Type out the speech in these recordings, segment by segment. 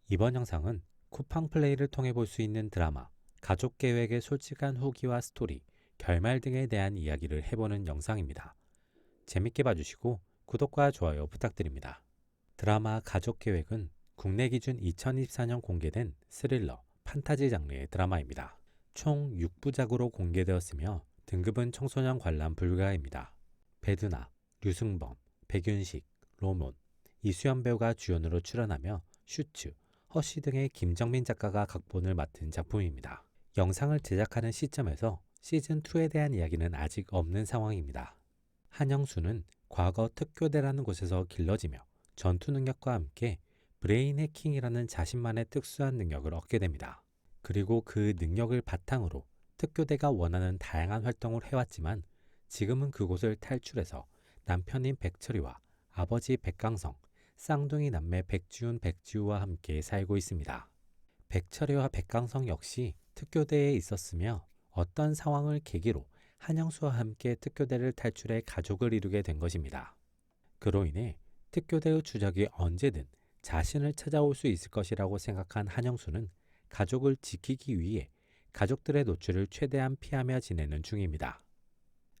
이번 영상은 쿠팡 플레이를 통해 볼 수 있는 드라마, 가족 계획의 솔직한 후기와 스토리, 결말 등에 대한 이야기를 해보는 영상입니다. 재밌게 봐주시고 구독과 좋아요 부탁드립니다. 드라마 가족 계획은 국내 기준 2024년 공개된 스릴러, 판타지 장르의 드라마입니다. 총 6부작으로 공개되었으며 등급은 청소년 관람 불가입니다. 배두나, 류승범, 백윤식, 로몬, 이수연 배우가 주연으로 출연하며 슈츠, 허쉬 등의 김정민 작가가 각본을 맡은 작품입니다. 영상을 제작하는 시점에서 시즌2에 대한 이야기는 아직 없는 상황입니다. 한영수는 과거 특교대라는 곳에서 길러지며 전투 능력과 함께 브레인 해킹이라는 자신만의 특수한 능력을 얻게 됩니다. 그리고 그 능력을 바탕으로 특교대가 원하는 다양한 활동을 해왔지만 지금은 그곳을 탈출해서 남편인 백철이와 아버지 백강성, 쌍둥이 남매 백지훈, 백지우와 함께 살고 있습니다. 백철이와 백강성 역시 특교대에 있었으며 어떤 상황을 계기로 한영수와 함께 특교대를 탈출해 가족을 이루게 된 것입니다. 그로 인해 특교대의 주적이 언제든 자신을 찾아올 수 있을 것이라고 생각한 한영수는 가족을 지키기 위해 가족들의 노출을 최대한 피하며 지내는 중입니다.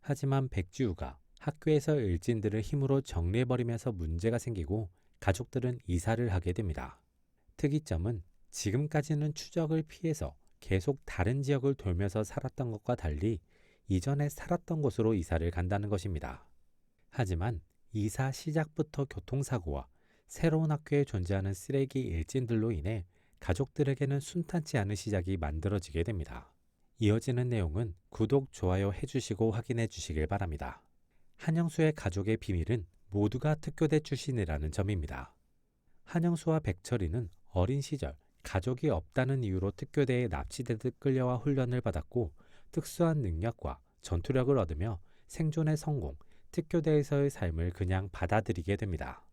하지만 백지우가 학교에서 일진들을 힘으로 정리해버리면서 문제가 생기고 가족들은 이사를 하게 됩니다. 특이점은 지금까지는 추적을 피해서 계속 다른 지역을 돌면서 살았던 것과 달리 이전에 살았던 곳으로 이사를 간다는 것입니다. 하지만 이사 시작부터 교통사고와 새로운 학교에 존재하는 쓰레기 일진들로 인해 가족들에게는 순탄치 않은 시작이 만들어지게 됩니다. 이어지는 내용은 구독, 좋아요 해주시고 확인해 주시길 바랍니다. 한영수의 가족의 비밀은 모두가 특교대 출신이라는 점입니다. 한영수와 백철이는 어린 시절 가족이 없다는 이유로 특교대에 납치되듯 끌려와 훈련을 받았고 특수한 능력과 전투력을 얻으며 생존에 성공, 특교대에서의 삶을 그냥 받아들이게 됩니다.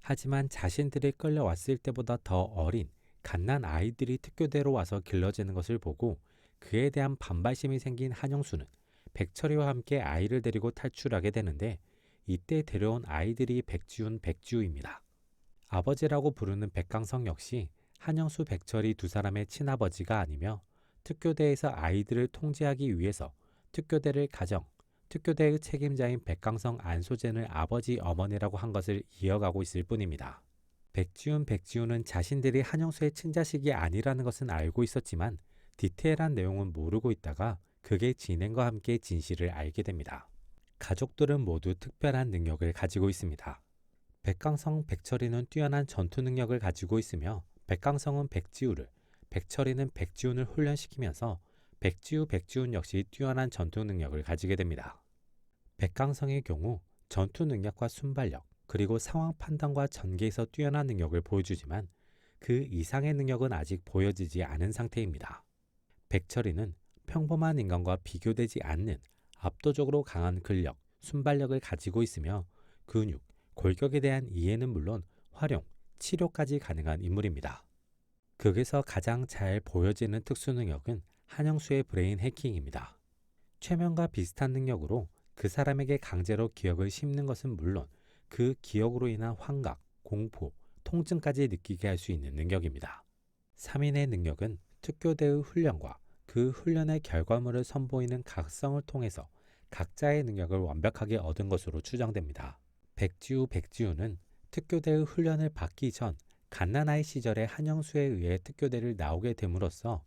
하지만 자신들이 끌려왔을 때보다 더 어린 갓난 아이들이 특교대로 와서 길러지는 것을 보고 그에 대한 반발심이 생긴 한영수는 백철이와 함께 아이를 데리고 탈출하게 되는데 이때 데려온 아이들이 백지훈, 백지우입니다. 아버지라고 부르는 백강성 역시 한영수, 백철이 두 사람의 친아버지가 아니며 특교대에서 아이들을 통제하기 위해서 특교대를 가정, 특교대의 책임자인 백강성, 안소진을 아버지, 어머니라고 한 것을 이어가고 있을 뿐입니다. 백지훈, 백지우는 자신들이 한영수의 친자식이 아니라는 것은 알고 있었지만 디테일한 내용은 모르고 있다가 그게 진행과 함께 진실을 알게 됩니다. 가족들은 모두 특별한 능력을 가지고 있습니다. 백강성, 백철이는 뛰어난 전투 능력을 가지고 있으며 백강성은 백지우를, 백철이는 백지훈을 훈련시키면서 백지우, 백지훈 역시 뛰어난 전투 능력을 가지게 됩니다. 백강성의 경우 전투 능력과 순발력, 그리고 상황 판단과 전개에서 뛰어난 능력을 보여주지만 그 이상의 능력은 아직 보여지지 않은 상태입니다. 백철이는 평범한 인간과 비교되지 않는 압도적으로 강한 근력, 순발력을 가지고 있으며 근육, 골격에 대한 이해는 물론 활용, 치료까지 가능한 인물입니다. 극에서 가장 잘 보여지는 특수 능력은 한영수의 브레인 해킹입니다. 최면과 비슷한 능력으로 그 사람에게 강제로 기억을 심는 것은 물론 그 기억으로 인한 환각, 공포, 통증까지 느끼게 할 수 있는 능력입니다. 3인의 능력은 특교대의 훈련과 그 훈련의 결과물을 선보이는 각성을 통해서 각자의 능력을 완벽하게 얻은 것으로 추정됩니다. 백지우, 백지우는 특교대의 훈련을 받기 전 갓난아이 시절에 한영수에 의해 특교대를 나오게 됨으로써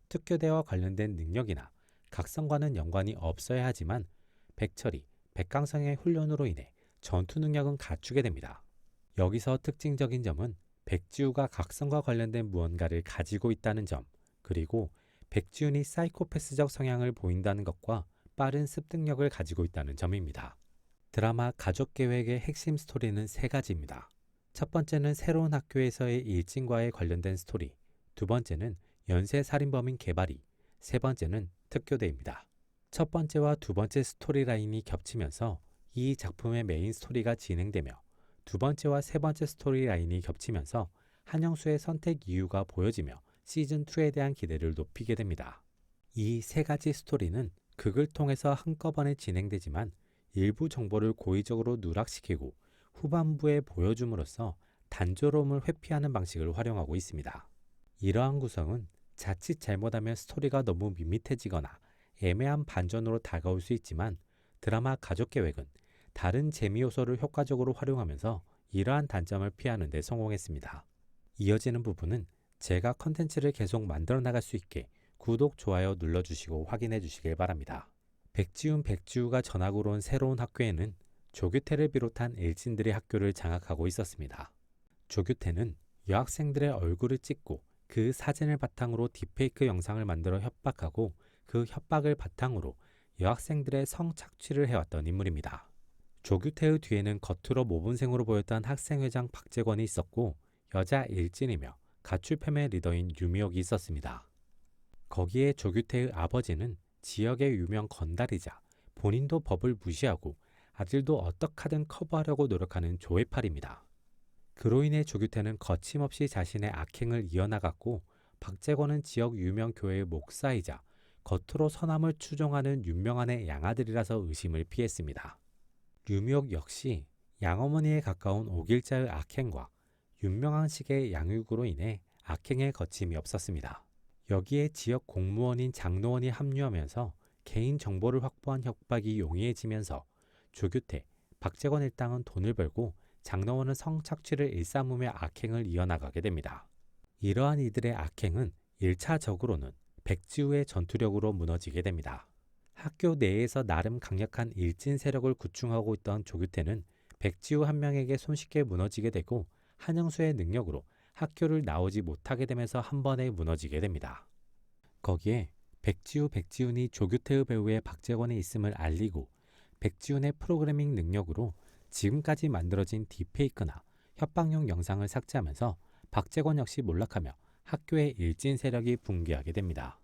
특교대와 관련된 능력이나 각성과는 연관이 없어야 하지만 백철이, 백강성의 훈련으로 인해 전투 능력은 갖추게 됩니다. 여기서 특징적인 점은 백지우가 각성과 관련된 무언가를 가지고 있다는 점, 그리고 백지훈이 사이코패스적 성향을 보인다는 것과 빠른 습득력을 가지고 있다는 점입니다. 드라마 가족 계획의 핵심 스토리는 세 가지입니다. 첫 번째는 새로운 학교에서의 일진과의 관련된 스토리, 두 번째는 연쇄 살인범인 개발이, 세 번째는 특교대입니다. 첫 번째와 두 번째 스토리라인이 겹치면서 이 작품의 메인 스토리가 진행되며 두 번째와 세 번째 스토리라인이 겹치면서 한영수의 선택 이유가 보여지며 시즌2에 대한 기대를 높이게 됩니다. 이 세 가지 스토리는 극을 통해서 한꺼번에 진행되지만 일부 정보를 고의적으로 누락시키고 후반부에 보여줌으로써 단조로움을 회피하는 방식을 활용하고 있습니다. 이러한 구성은 자칫 잘못하면 스토리가 너무 밋밋해지거나 애매한 반전으로 다가올 수 있지만 드라마 가족계획은 다른 재미 요소를 효과적으로 활용하면서 이러한 단점을 피하는 데 성공했습니다. 이어지는 부분은 제가 컨텐츠를 계속 만들어 나갈 수 있게 구독, 좋아요 눌러주시고 확인해 주시길 바랍니다. 백지훈, 백지우가 전학으로 온 새로운 학교에는 조규태를 비롯한 일진들이 학교를 장악하고 있었습니다. 조규태는 여학생들의 얼굴을 찍고 그 사진을 바탕으로 딥페이크 영상을 만들어 협박하고 그 협박을 바탕으로 여학생들의 성착취를 해왔던 인물입니다. 조규태의 뒤에는 겉으로 모범생으로 보였던 학생회장 박재권이 있었고 여자 일진이며 가출팸의 리더인 유미옥이 있었습니다. 거기에 조규태의 아버지는 지역의 유명 건달이자 본인도 법을 무시하고 아들도 어떡하든 커버하려고 노력하는 조회팔입니다. 그로 인해 조규태는 거침없이 자신의 악행을 이어나갔고 박재권은 지역 유명 교회의 목사이자 겉으로 선함을 추종하는 윤명한의 양아들이라서 의심을 피했습니다. 유미옥 역시 양어머니에 가까운 오길자의 악행과 윤명한식의 양육으로 인해 악행에 거침이 없었습니다. 여기에 지역 공무원인 장로원이 합류하면서 개인 정보를 확보한 협박이 용이해지면서 조규태, 박재권 일당은 돈을 벌고 장로원은 성착취를 일삼으며 악행을 이어나가게 됩니다. 이러한 이들의 악행은 1차적으로는 백지우의 전투력으로 무너지게 됩니다. 학교 내에서 나름 강력한 일진 세력을 구축하고 있던 조규태는 백지우 한 명에게 손쉽게 무너지게 되고 한영수의 능력으로 학교를 나오지 못하게 되면서 한 번에 무너지게 됩니다. 거기에 백지훈이 조규태의 배우의 박재권이 있음을 알리고 백지훈의 프로그래밍 능력으로 지금까지 만들어진 딥페이크나 협박용 영상을 삭제하면서 박재권 역시 몰락하며 학교의 일진 세력이 붕괴하게 됩니다.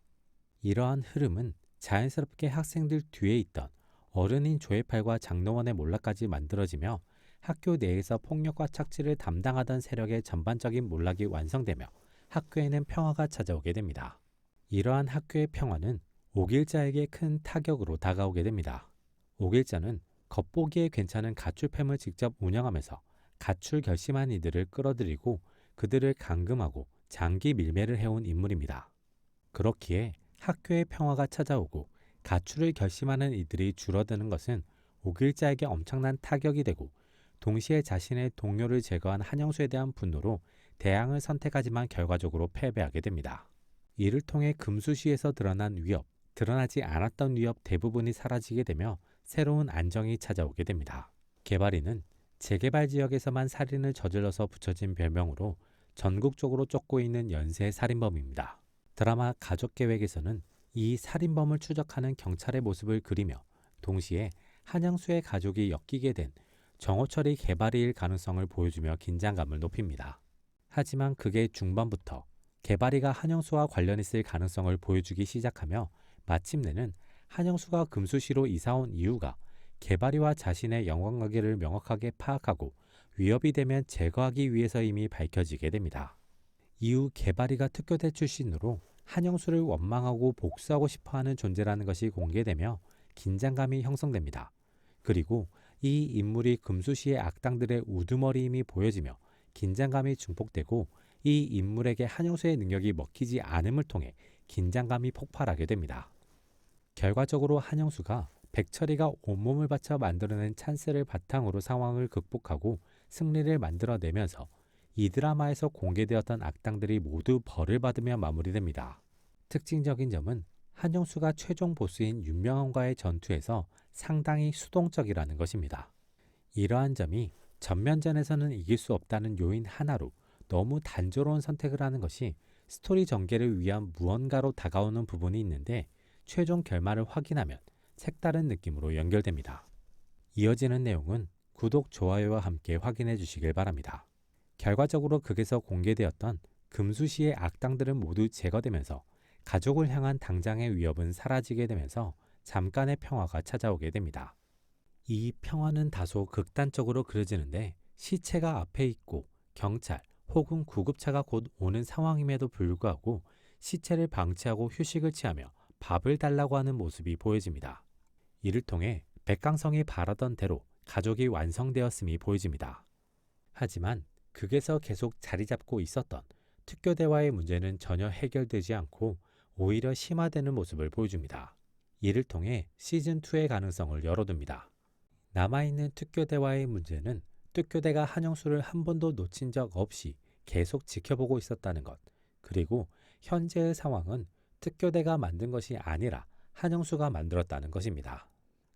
이러한 흐름은 자연스럽게 학생들 뒤에 있던 어른인 조혜팔과 장로원의 몰락까지 만들어지며 학교 내에서 폭력과 착취를 담당하던 세력의 전반적인 몰락이 완성되며 학교에는 평화가 찾아오게 됩니다. 이러한 학교의 평화는 오길자에게 큰 타격으로 다가오게 됩니다. 오길자는 겉보기에 괜찮은 가출팸을 직접 운영하면서 가출 결심한 이들을 끌어들이고 그들을 감금하고 장기 밀매를 해온 인물입니다. 그렇기에 학교의 평화가 찾아오고 가출을 결심하는 이들이 줄어드는 것은 오길자에게 엄청난 타격이 되고 동시에 자신의 동료를 제거한 한영수에 대한 분노로 대항을 선택하지만 결과적으로 패배하게 됩니다. 이를 통해 금수시에서 드러난 위협, 드러나지 않았던 위협 대부분이 사라지게 되며 새로운 안정이 찾아오게 됩니다. 개발인은 재개발 지역에서만 살인을 저질러서 붙여진 별명으로 전국적으로 쫓고 있는 연쇄 살인범입니다. 드라마 가족계획에서는 이 살인범을 추적하는 경찰의 모습을 그리며 동시에 한영수의 가족이 엮이게 된 정호철이 개발이일 가능성을 보여주며 긴장감을 높입니다. 하지만 그게 중반부터 개발이가 한영수와 관련 있을 가능성을 보여주기 시작하며 마침내는 한영수가 금수시로 이사온 이유가 개발이와 자신의 연관관계를 명확하게 파악하고 위협이 되면 제거하기 위해서 이미 밝혀지게 됩니다. 이후 개발이가 특교대 출신으로 한영수를 원망하고 복수하고 싶어하는 존재라는 것이 공개되며 긴장감이 형성됩니다. 그리고 이 인물이 금수시의 악당들의 우두머리임이 보여지며 긴장감이 증폭되고 이 인물에게 한영수의 능력이 먹히지 않음을 통해 긴장감이 폭발하게 됩니다. 결과적으로 한영수가 백철이가 온몸을 바쳐 만들어낸 찬스를 바탕으로 상황을 극복하고 승리를 만들어내면서 이 드라마에서 공개되었던 악당들이 모두 벌을 받으며 마무리됩니다. 특징적인 점은 한영수가 최종 보스인 윤명한과의 전투에서 상당히 수동적이라는 것입니다. 이러한 점이 전면전에서는 이길 수 없다는 요인 하나로 너무 단조로운 선택을 하는 것이 스토리 전개를 위한 무언가로 다가오는 부분이 있는데 최종 결말을 확인하면 색다른 느낌으로 연결됩니다. 이어지는 내용은 구독, 좋아요와 함께 확인해 주시길 바랍니다. 결과적으로 극에서 공개되었던 금수시의 악당들은 모두 제거되면서 가족을 향한 당장의 위협은 사라지게 되면서 잠깐의 평화가 찾아오게 됩니다. 이 평화는 다소 극단적으로 그려지는데 시체가 앞에 있고 경찰 혹은 구급차가 곧 오는 상황임에도 불구하고 시체를 방치하고 휴식을 취하며 밥을 달라고 하는 모습이 보여집니다. 이를 통해 백강성이 바라던 대로 가족이 완성되었음이 보여집니다. 하지만 극에서 계속 자리 잡고 있었던 특교대와의 문제는 전혀 해결되지 않고 오히려 심화되는 모습을 보여줍니다. 이를 통해 시즌2의 가능성을 열어둡니다. 남아있는 특교대와의 문제는 특교대가 한영수를 한 번도 놓친 적 없이 계속 지켜보고 있었다는 것, 그리고 현재의 상황은 특교대가 만든 것이 아니라 한영수가 만들었다는 것입니다.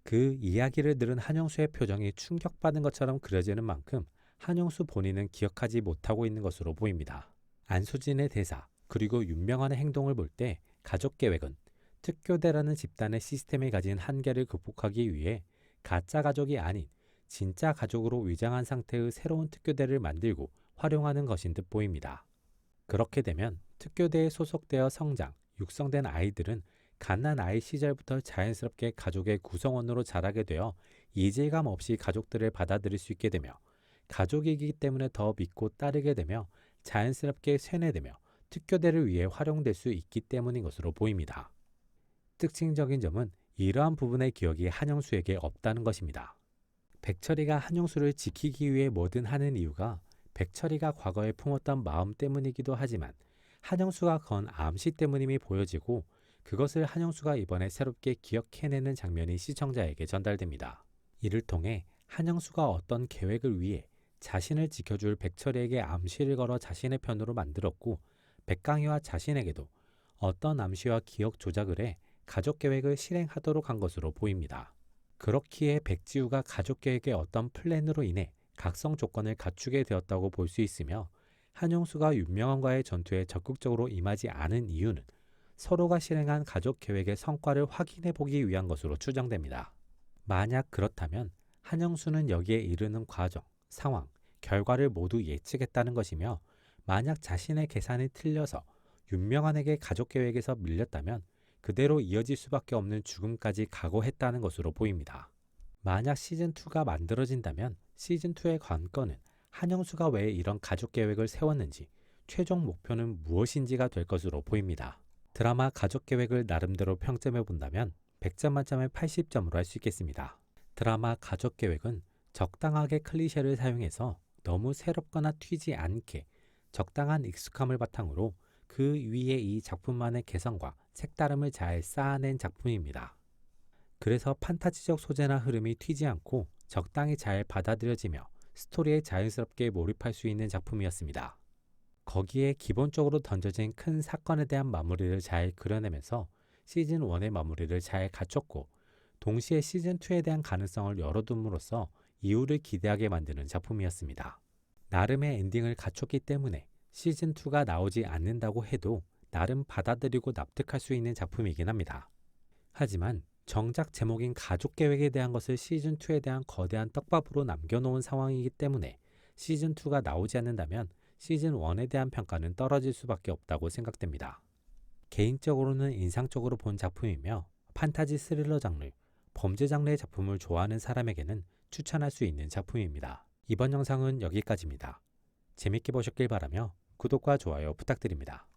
그 이야기를 들은 한영수의 표정이 충격받은 것처럼 그려지는 만큼 한영수 본인은 기억하지 못하고 있는 것으로 보입니다. 안수진의 대사, 그리고 윤명환의 행동을 볼 때 가족계획은 특교대라는 집단의 시스템이 가진 한계를 극복하기 위해 가짜 가족이 아닌 진짜 가족으로 위장한 상태의 새로운 특교대를 만들고 활용하는 것인 듯 보입니다. 그렇게 되면 특교대에 소속되어 성장, 육성된 아이들은 갓난 아이 시절부터 자연스럽게 가족의 구성원으로 자라게 되어 이질감 없이 가족들을 받아들일 수 있게 되며 가족이기 때문에 더 믿고 따르게 되며 자연스럽게 세뇌되며 특교대를 위해 활용될 수 있기 때문인 것으로 보입니다. 특징적인 점은 이러한 부분의 기억이 한영수에게 없다는 것입니다. 백철이가 한영수를 지키기 위해 뭐든 하는 이유가 백철이가 과거에 품었던 마음 때문이기도 하지만 한영수가 건 암시 때문임이 보여지고 그것을 한영수가 이번에 새롭게 기억해내는 장면이 시청자에게 전달됩니다. 이를 통해 한영수가 어떤 계획을 위해 자신을 지켜줄 백철이에게 암시를 걸어 자신의 편으로 만들었고 백강희와 자신에게도 어떤 암시와 기억 조작을 해 가족 계획을 실행하도록 한 것으로 보입니다. 그렇기에 백지우가 가족 계획의 어떤 플랜으로 인해 각성 조건을 갖추게 되었다고 볼 수 있으며 한영수가 윤명환과의 전투에 적극적으로 임하지 않은 이유는 서로가 실행한 가족 계획의 성과를 확인해 보기 위한 것으로 추정됩니다. 만약 그렇다면 한영수는 여기에 이르는 과정, 상황, 결과를 모두 예측했다는 것이며 만약 자신의 계산이 틀려서 윤명환에게 가족 계획에서 밀렸다면 그대로 이어질 수밖에 없는 죽음까지 각오했다는 것으로 보입니다. 만약 시즌2가 만들어진다면 시즌2의 관건은 한영수가 왜 이런 가족 계획을 세웠는지 최종 목표는 무엇인지가 될 것으로 보입니다. 드라마 가족 계획을 나름대로 평점해 본다면 100점 만점에 80점으로 할 수 있겠습니다. 드라마 가족 계획은 적당하게 클리셰를 사용해서 너무 새롭거나 튀지 않게 적당한 익숙함을 바탕으로 그 위에 이 작품만의 개성과 색다름을 잘 쌓아낸 작품입니다. 그래서 판타지적 소재나 흐름이 튀지 않고 적당히 잘 받아들여지며 스토리에 자연스럽게 몰입할 수 있는 작품이었습니다. 거기에 기본적으로 던져진 큰 사건에 대한 마무리를 잘 그려내면서 시즌1의 마무리를 잘 갖췄고 동시에 시즌2에 대한 가능성을 열어둠으로써 이후를 기대하게 만드는 작품이었습니다. 나름의 엔딩을 갖췄기 때문에 시즌2가 나오지 않는다고 해도 나름 받아들이고 납득할 수 있는 작품이긴 합니다. 하지만 정작 제목인 가족 계획에 대한 것을 시즌2에 대한 거대한 떡밥으로 남겨놓은 상황이기 때문에 시즌2가 나오지 않는다면 시즌1에 대한 평가는 떨어질 수밖에 없다고 생각됩니다. 개인적으로는 인상적으로 본 작품이며 판타지 스릴러 장르, 범죄 장르의 작품을 좋아하는 사람에게는 추천할 수 있는 작품입니다. 이번 영상은 여기까지입니다. 재밌게 보셨길 바라며 구독과 좋아요 부탁드립니다.